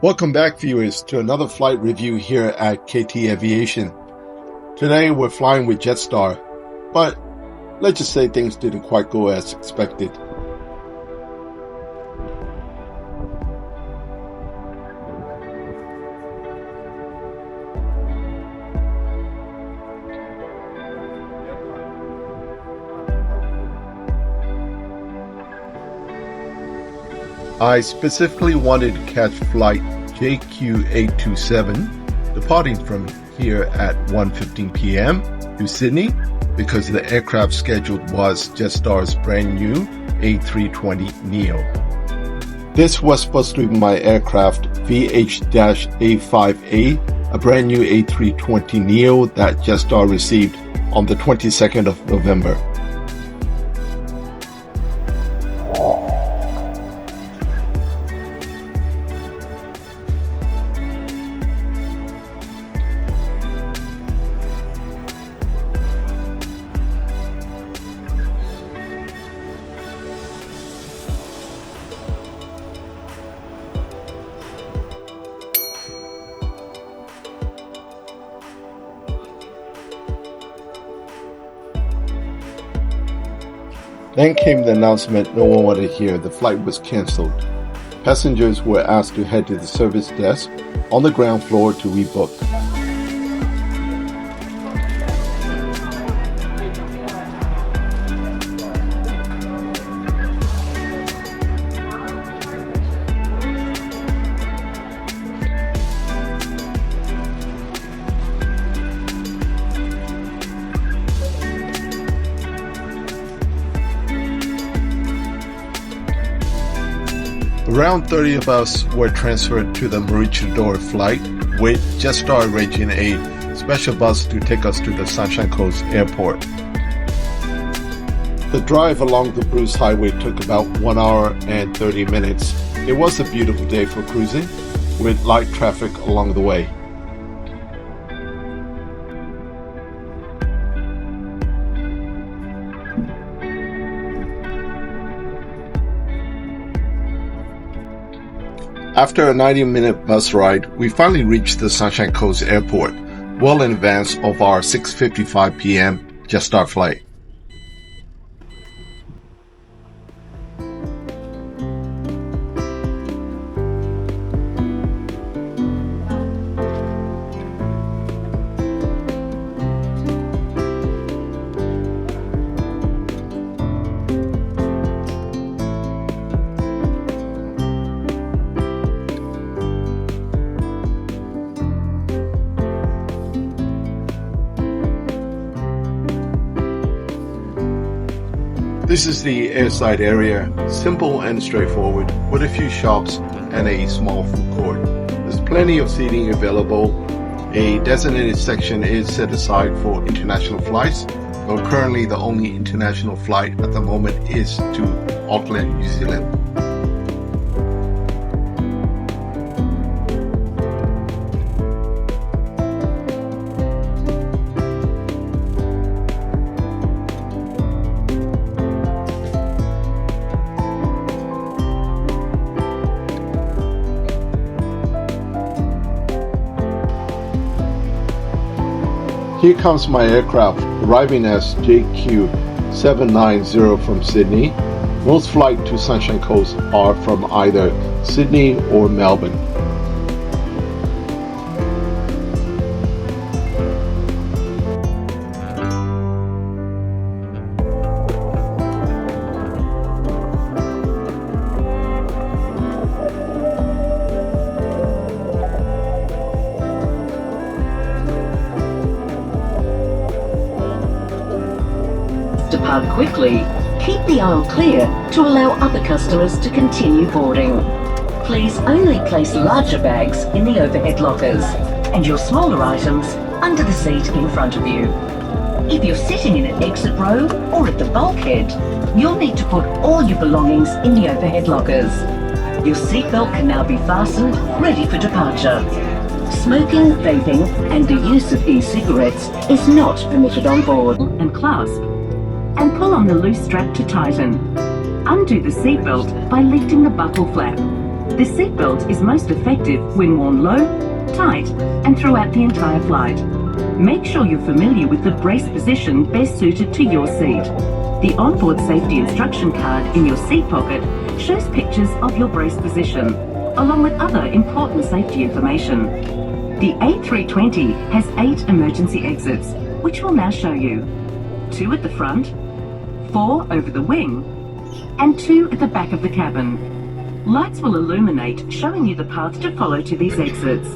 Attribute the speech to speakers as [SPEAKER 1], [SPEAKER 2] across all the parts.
[SPEAKER 1] Welcome back, viewers, to another flight review here at KT Aviation. Today we're flying with Jetstar, but let's just say things didn't quite go as expected. I specifically wanted to catch flight JQ827 departing from here at 1:15 p.m. to Sydney because the aircraft scheduled was Jetstar's brand new A320neo. This was supposed to be my aircraft VH-A5A, a brand new A320neo that Jetstar received on the 22nd of November. Then came the announcement no one wanted to hear. The flight was cancelled. Passengers were asked to head to the service desk on the ground floor to rebook. Around 30 of us were transferred to the Maroochydore flight, with Jetstar arranging a special bus to take us to the Sunshine Coast Airport. The drive along the Bruce Highway took about 1 hour and 30 minutes. It was a beautiful day for cruising, with light traffic along the way. After a 90-minute bus ride, we finally reached the Sunshine Coast Airport, well in advance of our 6:55 p.m. Jetstar flight. This is the airside area, simple and straightforward, with a few shops and a small food court. There's plenty of seating available. A designated section is set aside for international flights, though currently the only international flight at the moment is to Auckland, New Zealand. Here comes my aircraft, arriving as JQ790 from Sydney. Most flights to Sunshine Coast are from either Sydney or Melbourne.
[SPEAKER 2] Depart quickly. Keep the aisle clear to allow other customers to continue boarding. Please only place larger bags in the overhead lockers and your smaller items under the seat in front of you. If you're sitting in an exit row or at the bulkhead, you'll need to put all your belongings in the overhead lockers. Your seatbelt can now be fastened, ready for departure. Smoking, vaping, and the use of e-cigarettes is not permitted on board. And clasp. And pull on the loose strap to tighten. Undo the seatbelt by lifting the buckle flap. The seatbelt is most effective when worn low, tight, and throughout the entire flight. Make sure you're familiar with the brace position best suited to your seat. The onboard safety instruction card in your seat pocket shows pictures of your brace position, along with other important safety information. The A320 has 8 emergency exits, which we'll now show you. 2 at the front, 4 over the wing, and 2 at the back of the cabin. Lights will illuminate, showing you the path to follow to these exits.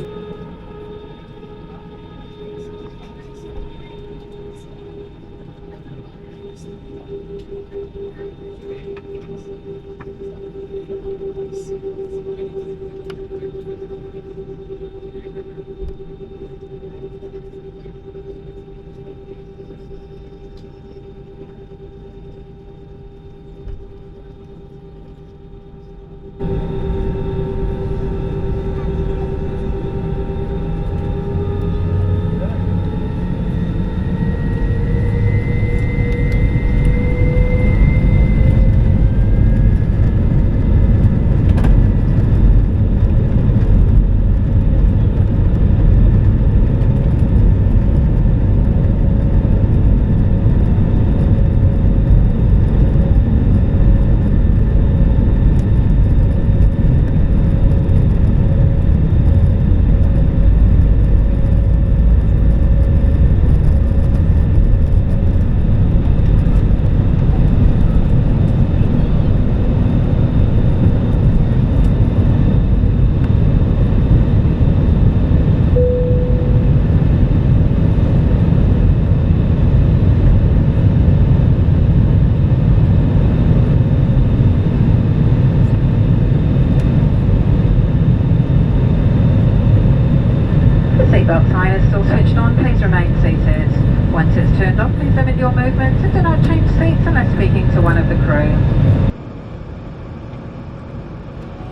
[SPEAKER 3] Seatbelt sign is still switched on. Please remain seated. Once it's turned off, please limit your movements and do not change seats unless speaking to one of the crew.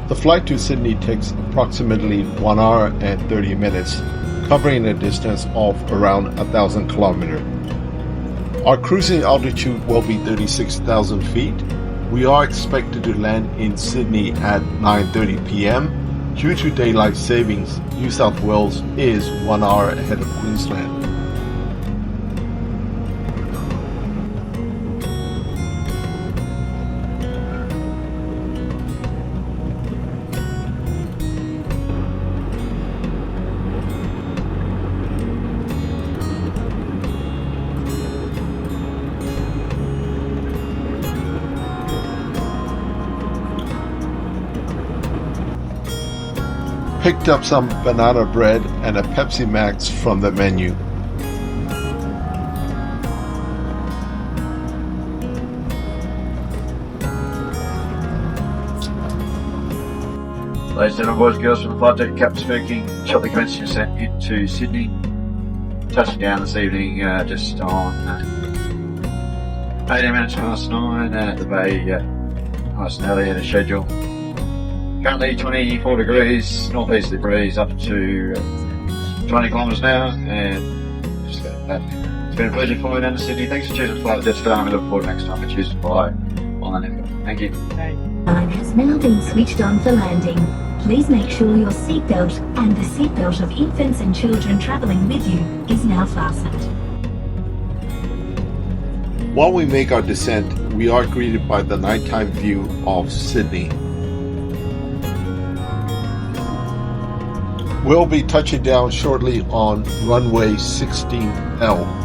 [SPEAKER 1] The flight to Sydney takes approximately 1 hour and 30 minutes, covering a distance of around 1,000 kilometers. Our cruising altitude will be 36,000 feet. We are expected to land in Sydney at 9:30 p.m. Due to daylight savings, New South Wales is 1 hour ahead of Queensland. Picked up some banana bread and a Pepsi Max from the menu.
[SPEAKER 4] Ladies and gentlemen, boys and girls from the flight deck, Captain speaking. Shortly commencing descent into Sydney. Touching down this evening just on 18 minutes past 9 at the bay, nice and early in the schedule. Currently 24 degrees, northeasterly breeze up to 20 kilometres an hour, and just it's been a pleasure flying down to Sydney. Thanks for choosing to fly with Jetstar, and we look forward to next time we choose to fly on the network. Thank you.
[SPEAKER 5] Airline has now been switched on for landing. Please make sure your seatbelt and the seatbelt of infants and children travelling with you is now fastened.
[SPEAKER 1] While we make our descent, we are greeted by the nighttime view of Sydney. We'll be touching down shortly on runway 16L.